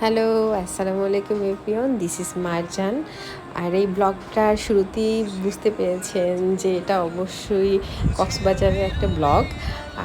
Hello, আসসালামু আলাইকুম everyone, this is Marjan. আর এই ব্লগটার শুরুতেই বুঝতে পেরেছেন যে এটা অবশ্যই কক্সবাজারের একটা ব্লগ।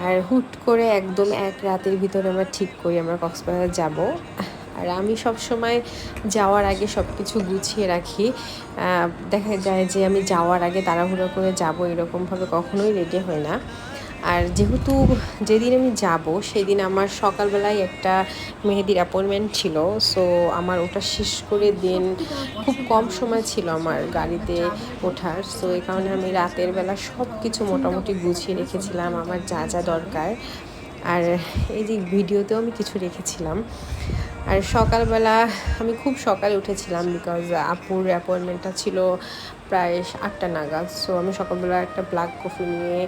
আর হুট করে একদম এক রাতের ভিতরে আমরা ঠিক করি আমরা কক্সবাজার যাব। আর আমি সব সময় যাওয়ার আগে সব কিছু গুছিয়ে রাখি। দেখা যায় যে আমি যাওয়ার আগে তাড়াহুড়ো করে যাব এরকমভাবে কখনোই রেডি হয় না। আর যেহেতু যেদিন আমি যাব সেদিন আমার সকালবেলায় একটা মেহেদির অ্যাপয়েন্টমেন্ট ছিল, সো আমার ওটা শেষ করে দিন খুব কম সময় ছিল আমার গাড়িতে ওঠার। সো এই কারণে আমি রাতের বেলা সব কিছু মোটামুটি গুছিয়ে রেখেছিলাম আমার যা যা দরকার। আর এই যে ভিডিওতেও আমি কিছু রেখেছিলাম। আর সকালবেলা আমি খুব সকালে উঠেছিলাম, বিকজ আপুর অ্যাপয়েন্টমেন্টটা ছিল প্রায় 8টা নাগাদ। সো আমি সকালবেলা একটা ব্ল্যাক কফি নিয়ে,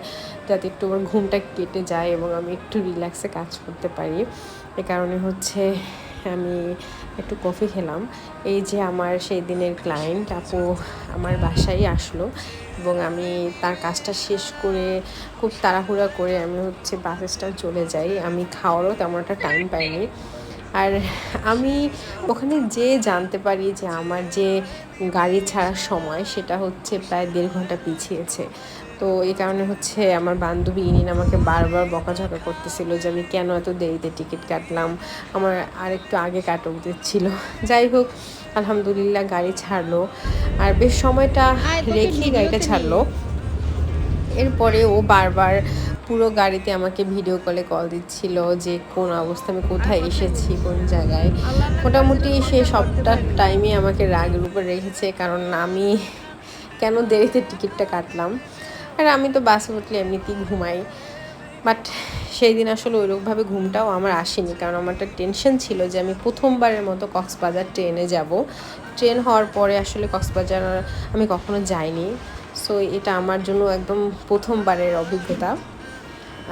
যাতে একটু আমার ঘুমটা কেটে যায় এবং আমি একটু রিল্যাক্সে কাজ করতে পারি, এ কারণে হচ্ছে আমি একটু কফি খেলাম। এই যে আমার সেই দিনের ক্লায়েন্ট আপু আমার বাসায় আসলো এবং আমি তার কাজটা শেষ করে খুব তাড়াহুড়া করে আমি হচ্ছে বাস স্ট্যান্ড চলে যাই। আমি খাওয়ারও তেমন একটা টাইম পাইনি। আর আমি ওখানে যেয়ে জানতে পারি যে আমার যে গাড়ি ছাড়ার সময় সেটা হচ্ছে প্রায় 1.5 ঘন্টা পিছিয়েছে। তো এই কারণে হচ্ছে আমার বান্ধবী ইনিন আমাকে বারবার বকাঝকা করতেছিল যে আমি কেন এত দেরিতে টিকিট কাটলাম, আমার আরেকটু আগে কাটা উচিত ছিল। যাই হোক, আলহামদুলিল্লাহ গাড়ি ছাড়লো, আর বেশ সময়টা রেখেই গাড়িটা ছাড়লো। এরপরে ও বারবার পুরো গাড়িতে আমাকে ভিডিও কলে কল দিচ্ছিল যে কোন অবস্থা, আমি কোথায় এসেছি, কোন জায়গায়। মোটামুটি সে সবটা টাইমে আমাকে রাগের উপর রেখেছে, কারণ আমি কেন দেরিতে টিকিটটা কাটলাম। আর আমি তো বাসে উঠলে এমনিতেই ঘুমাই, বাট সেই দিন আসলে ওইরকমভাবে ঘুমটাও আমার আসেনি, কারণ আমার একটা টেনশন ছিল যে আমি প্রথমবারের মতো কক্সবাজার ট্রেনে যাব। ট্রেন হওয়ার পরে আসলে কক্সবাজার আমি কখনো যাইনি, সো এটা আমার জন্য একদম প্রথমবারের অভিজ্ঞতা।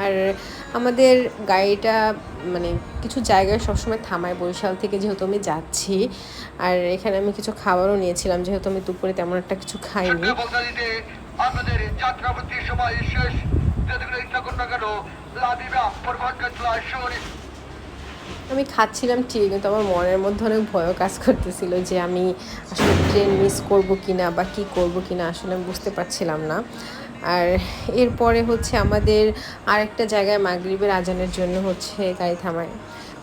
আর আমাদের গাড়িটা মানে কিছু জায়গায় সবসময় থামায়, বরিশাল থেকে যেহেতু আমি যাচ্ছি। আর এখানে আমি কিছু খাবারও নিয়েছিলাম, যেহেতু আমি দুপুরে তেমন একটা কিছু খাইনি। আমি খাচ্ছিলাম ঠিক, কিন্তু আমার মনের মধ্যে অনেক ভয়ও কাজ করতেছিল যে আমি আসলে ট্রেন মিস করবো কিনা বা কী করবো কিনা, আসলে আমি বুঝতে পারছিলাম না। আর এরপরে হচ্ছে আমাদের আরেকটা জায়গায় মাগরিবের আজানের জন্য হচ্ছে গাড়ি থামায়।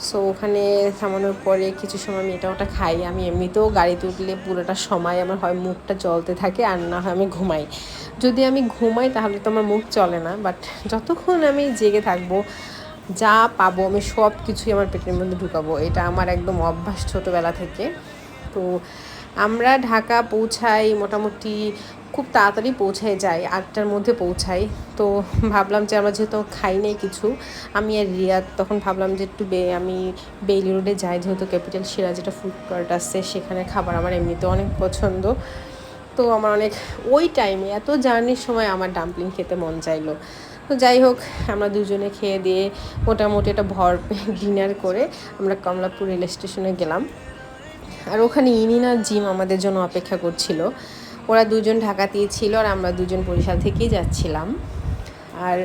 সো ওখানে থামানোর পরে কিছু সময় আমি এটা ওটা খাই। আমি এমনিতেও গাড়িতে উঠলে পুরোটা সময় আমার হয় মুখটা চলতে থাকে, আর না হয় আমি ঘুমাই। যদি আমি ঘুমাই তাহলে তো আমার মুখ চলে না, বাট যতক্ষণ আমি জেগে থাকবো যা পাবো আমি সব কিছুই আমার পেটের মধ্যে ঢুকাবো, এটা আমার একদম অভ্যাস ছোটোবেলা থেকে। তো আমরা ঢাকা পৌঁছাই মোটামুটি খুব তাড়াতাড়ি পৌঁছায় যাই, 8টার মধ্যে পৌঁছাই। তো ভাবলাম যে আমরা যেহেতু খাই নাই কিছু, আমি আর রিয়াদ তখন ভাবলাম যে একটু আমি বেইলি রোডে যাই, যেহেতু ক্যাপিটাল সিরাজ যেটা ফুড কোর্ট আছে সেখানে খাবার আমার এমনিতে অনেক পছন্দ। তো আমার অনেক ওই টাইমে এত জার্নির সময় আমার ডাম্পলিং খেতে মন চাইলো। তো যাই হোক, আমরা দুজনে খেয়ে দিয়ে মোটামুটি একটা ভরপেট ডিনার করে আমরা কমলাপুর রেল স্টেশনে গেলাম। আর ওখানে ইনিন আর জিম আমাদের জন্য অপেক্ষা করছিল। ওরা দুজন ঢাকাতেই ছিল আর আমরা দুজন বরিশাল থেকেই যাচ্ছিলাম। আর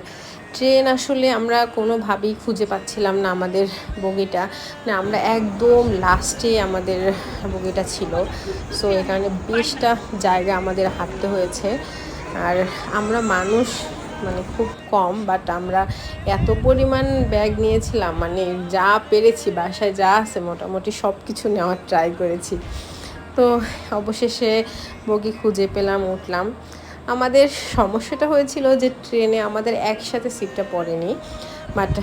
ট্রেন আসলে আমরা কোনোভাবেই খুঁজে পাচ্ছিলাম না আমাদের বগিটা, মানে আমরা একদম লাস্টে আমাদের বগিটা ছিল। সো এই কারণে বেশটা জায়গা আমাদের হাঁটতে হয়েছে। আর আমরা মানুষ মানে খুব কম, বাট আমরা এত পরিমাণ ব্যাগ নিয়েছিলাম, মানে যা পেরেছি বাসায় যা আছে মোটামুটি সব কিছু নেওয়ার ট্রাই করেছি। তো অবশেষে বগি খুঁজে পেলাম, উঠলাম। আমাদের সমস্যাটা হয়েছিল যে ট্রেনে আমাদের একসাথে সিটটা পড়েনি, বাট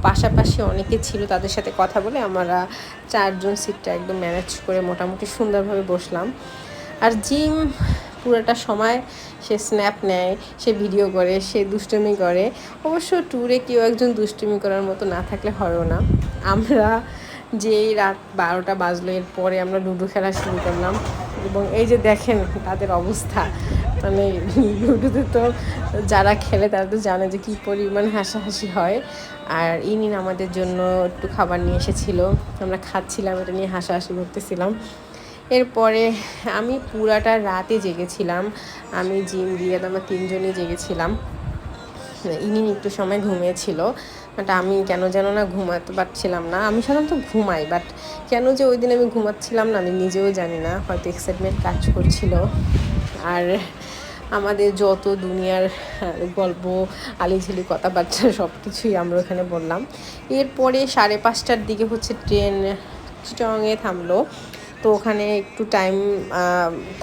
পাশাপাশি অনেকে ছিল, তাদের সাথে কথা বলে আমরা 4জন সিটটা একদম ম্যানেজ করে মোটামুটি সুন্দরভাবে বসলাম। আর জিম পুরোটা সময় সে স্ন্যাপ নেয়, সে ভিডিও করে, সে দুষ্টুমি করে। অবশ্য ট্যুরে কেউ একজন দুষ্টুমি করার মতো না থাকলে হয়ও না। আমরা যেই রাত 12টা বাজলো এরপরে আমরা লুডো খেলা শুরু করলাম, এবং এই যে দেখেন তাদের অবস্থা, মানে লুডোতে তো যারা খেলে তারা তো জানে যে কী পরিমাণ হাসাহাসি হয়। আর ইনিন আমাদের জন্য একটু খাবার নিয়ে এসেছিলো, আমরা খাচ্ছিলাম, এটা নিয়ে হাসাহাসি করতেছিলাম। এরপরে আমি পুরাটা রাতে জেগেছিলাম, আমি জিম দিয়ে আমরা 3জনই জেগেছিলাম। ইনিন একটু সময় ঘুমিয়েছিল। বাট আমি কেন যেন না ঘুমাতে পারছিলাম না। আমি সাধারণত ঘুমাই, বাট কেন যে ওই দিন আমি ঘুমাচ্ছিলাম না আমি নিজেও জানি না, হয়তো এক্সাইটমেন্ট কাজ করছিল। আর আমাদের যত দুনিয়ার গল্প আলিঝুলি কথাবার্তা সব কিছুই আমরা ওখানে বললাম। এরপরে 5:30টার দিকে হচ্ছে ট্রেন চিটাগংয়ে থামলো। তো ওখানে একটু টাইম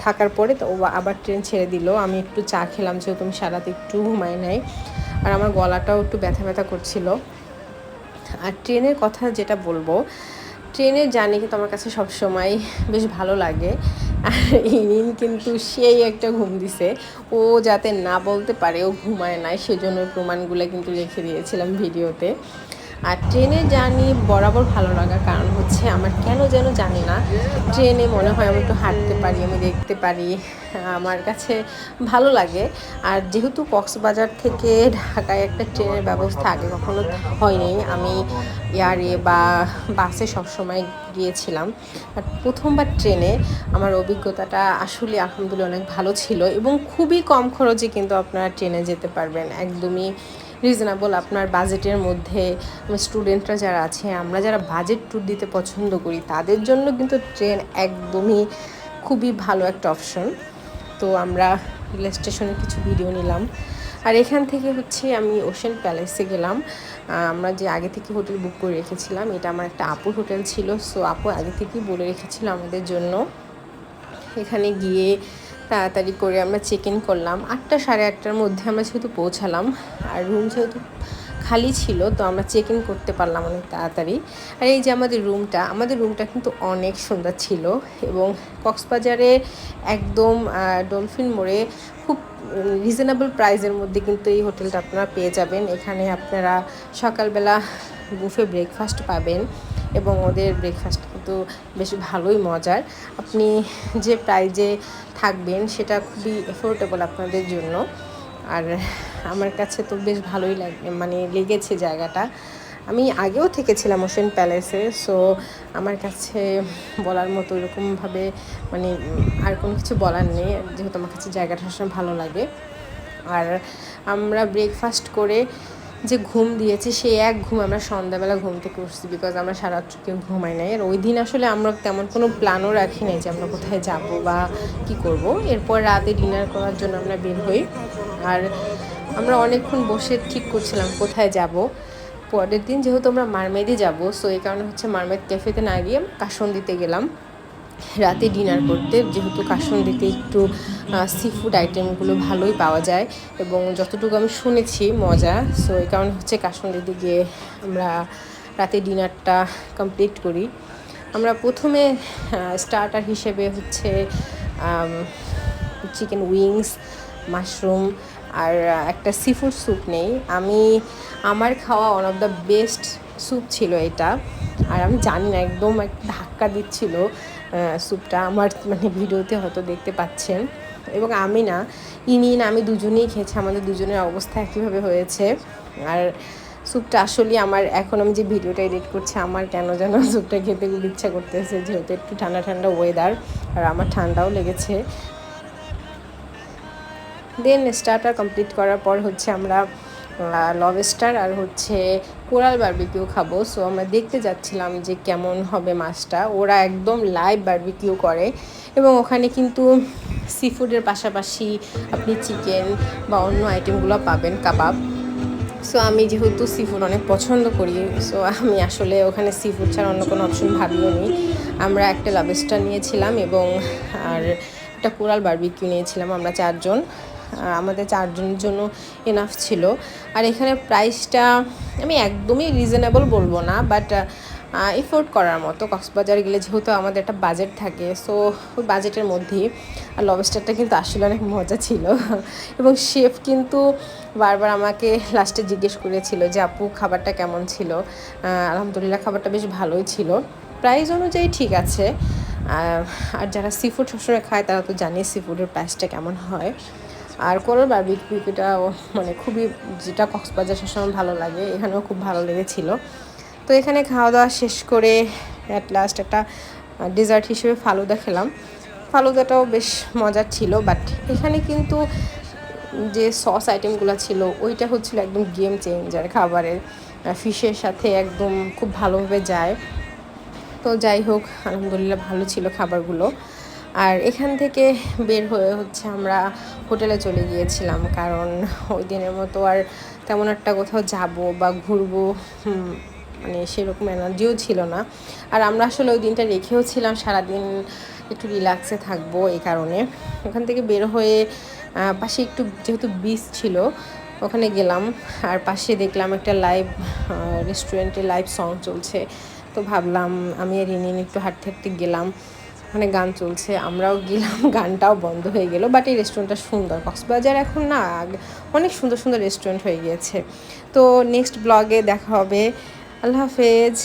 থাকার পরে তো আবার ট্রেন ছেড়ে দিল। আমি একটু চা খেলাম, যেহেতু আমি সারাতে একটু ঘুমাই নাই, আর আমার গলাটাও একটু ব্যথা ব্যথা করছিল। আর ট্রেনের কথা যেটা বলবো, ট্রেনের জার্নি কিন্তু আমার কাছে সবসময় বেশ ভালো লাগে। আর ইনিন কিন্তু সেই একটা ঘুম দিছে, ও যাতে না বলতে পারে ও ঘুমায় নাই, সেজন্য প্রমাণগুলো কিন্তু রেখে দিয়েছিলাম ভিডিওতে। আর ট্রেনের জার্নি বরাবর ভালো লাগার কারণ হচ্ছে আমার কেন যেন জানি না, ট্রেনে মনে হয় আমি একটু হাঁটতে পারি, আমি দেখতে পারি, আমার কাছে ভালো লাগে। আর যেহেতু কক্সবাজার থেকে ঢাকায় একটা ট্রেনের ব্যবস্থা আগে কখনো হয়নি, আমি এয়ারে বা বাসে সবসময় গিয়েছিলাম, আর প্রথমবার ট্রেনে আমার অভিজ্ঞতাটা আসলে আলহামদুলিল্লাহ অনেক ভালো ছিল। এবং খুবই কম খরচে কিন্তু আপনারা ট্রেনে যেতে পারবেন, একদমই রিজনেবল আপনার বাজেটের মধ্যে। স্টুডেন্টরা যারা আছে, আমরা যারা বাজেট ট্যুর দিতে পছন্দ করি, তাদের জন্য কিন্তু ট্রেন একদমই খুবই ভালো একটা অপশন। তো আমরা রেল স্টেশনের কিছু ভিডিও নিলাম, আর এখান থেকে হচ্ছে আমি ওশেন প্যালেসে গেলাম। আমরা যে আগে থেকে হোটেল বুক করে রেখেছিলাম, এটা আমার একটা আপুর হোটেল ছিল, সো আপু আগে থেকেই বলে রেখেছিল আমাদের জন্য। এখানে গিয়ে তাড়াতাড়ি করে আমরা চেক ইন করলাম, 8টা 8:30টার মধ্যে আমরা যেহেতু পৌঁছালাম, আর রুম যেহেতু খালি ছিল তো আমরা চেক ইন করতে পারলাম অনেক তাড়াতাড়ি। আর এই যে আমাদের রুমটা কিন্তু অনেক সুন্দর ছিল, এবং কক্সবাজারে একদম ডলফিন মোড়ে খুব রিজনেবল প্রাইসের মধ্যে কিন্তু এই হোটেলটা আপনারা পেয়ে যাবেন। এখানে আপনারা সকালবেলা বুফে ব্রেকফাস্ট পাবেন, এবং ওদের ব্রেকফাস্ট কিন্তু বেশ ভালোই মজার। আপনি যে প্রাইজে থাকবেন সেটা খুবই এফোর্ডেবল আপনাদের জন্য। আর আমার কাছে তো বেশ ভালোই লেগেছে জায়গাটা। আমি আগেও থেকেছিলাম ওশেন প্যালেসে, সো আমার কাছে বলার মতো এরকমভাবে আর কোনো কিছু বলার নেই, যেহেতু আমার কাছে জায়গাটা সবসময় ভালো লাগে। আর আমরা ব্রেকফাস্ট করে যে ঘুম দিয়েছি, সেই এক ঘুম আমরা সন্ধ্যাবেলা ঘুম থেকে উঠছি, বিকজ আমরা সারা রাত্র কেউ ঘুমাই নাই। আর ওই দিন আসলে আমরা তেমন কোনো প্ল্যানও রাখি নাই যে আমরা কোথায় যাব বা কি করব। এরপর রাতে ডিনার করার জন্য আমরা বের হই, আর আমরা অনেকক্ষণ বসে ঠিক করছিলাম কোথায় যাব। পরের দিন যেহেতু আমরা মারমেডে যাব, সো এই কারণে হচ্ছে মারমেড ক্যাফেতে না গিয়ে কাশন্দিতে গেলাম রাতে ডিনার করতে, যেহেতু কাশন্দিতে একটু সি ফুড আইটেমগুলো ভালোই পাওয়া যায়, এবং যতটুকু আমি শুনেছি মজা, সো এই কারণে হচ্ছে কাশন্দিতে গিয়ে আমরা রাতে ডিনারটা কমপ্লিট করি। আমরা প্রথমে স্টার্টার হিসেবে হচ্ছে চিকেন উইংস, মাশরুম আর একটা সি ফুড স্যুপ নেই। আমার খাওয়া one of the best soup ছিল এটা, আর আমি জানি না একদম একটা ধাক্কা দিচ্ছিল স্যুপটা, আমার ভিডিওতে হয়তো দেখতে পাচ্ছেন। এবং আমি দুজনেই খেয়েছি, আমাদের দুজনের অবস্থা একইভাবে হয়েছে। আর স্যুপটা আসলে এখন আমি যে ভিডিওটা এডিট করছি, আমার কেন যেন স্যুপটা খেতে খুব ইচ্ছা করতেছে, যেহেতু একটু ঠান্ডা ঠান্ডা ওয়েদার, আর আমার ঠান্ডাও লেগেছে। দেন স্টার্টার কমপ্লিট করার পর হচ্ছে আমরা লবস্টার আর হচ্ছে কোরাল বারবিকিউ খাবো। সো আমরা দেখতে যাচ্ছিলাম যে কেমন হবে মাছটা। ওরা একদম লাইভ বারবিকিউ করে, এবং ওখানে কিন্তু সি ফুডের পাশাপাশি আপনি চিকেন বা অন্য আইটেমগুলো পাবেন, কাবাব। সো আমি যেহেতু সি ফুড অনেক পছন্দ করি, সো আমি আসলে ওখানে সি ফুড ছাড়া অন্য কোনো অপশন ভাবিও নি। আমরা একটা লবস্টার নিয়েছিলাম এবং আর একটা কোরাল বারবিকিউ নিয়েছিলাম। আমরা 4 জন, আমাদের 4 জনের জন্য এনাফ ছিল। আর এখানে প্রাইসটা আমি একদমই রিজনেবল বলবো না, বাট এফোর্ড করার মতো। কক্সবাজার গেলে যেহেতু আমাদের একটা বাজেট থাকে, সো ওই বাজেটের মধ্যেই। আর লবস্টারটা কিন্তু আসলে অনেক মজা ছিল, এবং শেফ কিন্তু বারবার আমাকে লাস্টে জিজ্ঞেস করেছিল যে আপু খাবারটা কেমন ছিল। আলহামদুলিল্লাহ খাবারটা বেশ ভালোই ছিল, প্রাইস অনুযায়ী ঠিক আছে। আর যারা সি ফুড সবসময় খায় তারা তো জানে সি ফুডের প্রাইসটা কেমন হয়। আর কোরাল বারবিকিউটাও খুবই, যেটা কক্সবাজার সবসময় ভালো লাগে, এখানেও খুব ভালো লেগেছিলো। তো এখানে খাওয়া দাওয়া শেষ করে অ্যাট লাস্ট একটা ডেজার্ট হিসেবে ফালুদা খেলাম। ফালুদাটাও বেশ মজার ছিল, বাট এখানে কিন্তু যে সস আইটেমগুলো ছিল ওইটা হচ্ছিল একদম গেম চেঞ্জার খাবারের। ফিশের সাথে একদম খুব ভালোভাবে যায়। তো যাই হোক, আলহামদুলিল্লাহ ভালো ছিল খাবারগুলো। আর এখান থেকে বের হয়ে হচ্ছে আমরা হোটেলে চলে গিয়েছিলাম, কারণ ওই দিনের মতো আর তেমন একটা কোথাও যাব বা ঘুরবো মানে সেরকম এনার্জিও ছিল না। আর আমরা আসলে ওই দিনটা রেখেও ছিলাম সারাদিন একটু রিল্যাক্সে থাকবো, এই কারণে ওখান থেকে বের হয়ে পাশে একটু যেহেতু বিচ ছিল ওখানে গেলাম। আর পাশে দেখলাম একটা লাইভ রেস্টুরেন্টে লাইভ সং চলছে। তো ভাবলাম আমি আর রিনিন একটু হাঁটতে হাঁটতে গেলাম, ওখানে গান চলছে, আমরাও গেলাম, গানটাও বন্ধ হয়ে গেল। বাট এই রেস্টুরেন্টটা সুন্দর, কক্সবাজার এখন না অনেক সুন্দর সুন্দর রেস্টুরেন্ট হয়ে গিয়েছে। তো নেক্সট ব্লগে দেখা হবে। আল্লাহ হাফেজ।